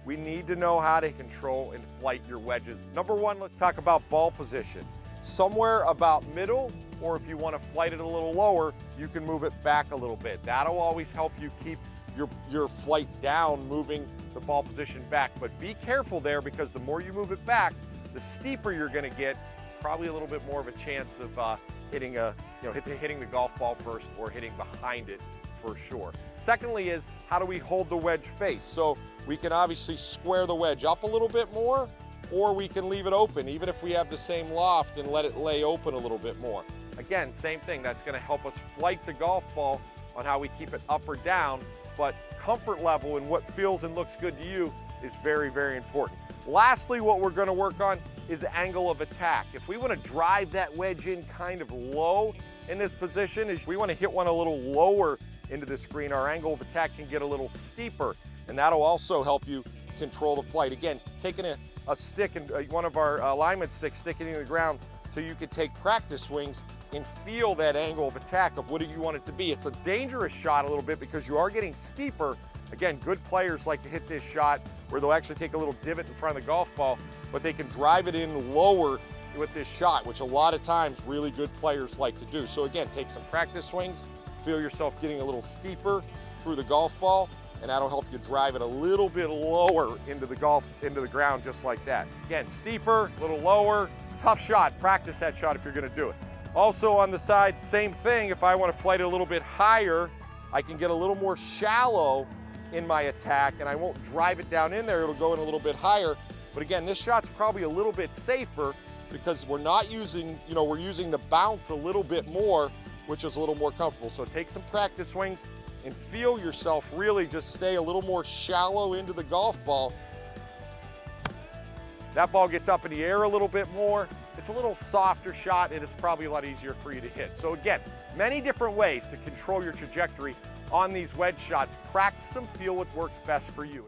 we need to know how to control and flight your wedges. Number one, let's talk about ball position. Somewhere about middle, or if you want to flight it a little lower, you can move it back a little bit. That'll always help you keep your flight down, moving the ball position back. But be careful there, because the more you move it back, the steeper you're going to get, probably a little bit more of a chance of hitting the golf ball first or hitting behind it for sure. Secondly is, how do we hold the wedge face? So we can obviously square the wedge up a little bit more, or we can leave it open, even if we have the same loft, and let it lay open a little bit more. Again, same thing, that's going to help us flight the golf ball on how we keep it up or down, but comfort level and what feels and looks good to you is very, very important. Lastly, what we're going to work on is angle of attack. If we want to drive that wedge in kind of low in this position, if we want to hit one a little lower into the screen, our angle of attack can get a little steeper, and that'll also help you control the flight. Again, taking a stick, and one of our alignment sticks, sticking it in the ground, so you could take practice swings and feel that angle of attack of what do you want it to be. It's a dangerous shot a little bit because you are getting steeper. Again, good players like to hit this shot where they'll actually take a little divot in front of the golf ball, but they can drive it in lower with this shot, which a lot of times really good players like to do. So again, take some practice swings, feel yourself getting a little steeper through the golf ball, and that'll help you drive it a little bit lower into the ground, just like that. Again, steeper, a little lower, tough shot. Practice that shot if you're gonna do it. Also on the side, same thing. If I want to flight it a little bit higher, I can get a little more shallow in my attack, and I won't drive it down in there. It'll go in a little bit higher. But again, this shot's probably a little bit safer because we're not using, we're using the bounce a little bit more, which is a little more comfortable. So take some practice swings and feel yourself really just stay a little more shallow into the golf ball. That ball gets up in the air a little bit more. It's a little softer shot. It is probably a lot easier for you to hit. So again, many different ways to control your trajectory on these wedge shots. Practice them, feel what works best for you.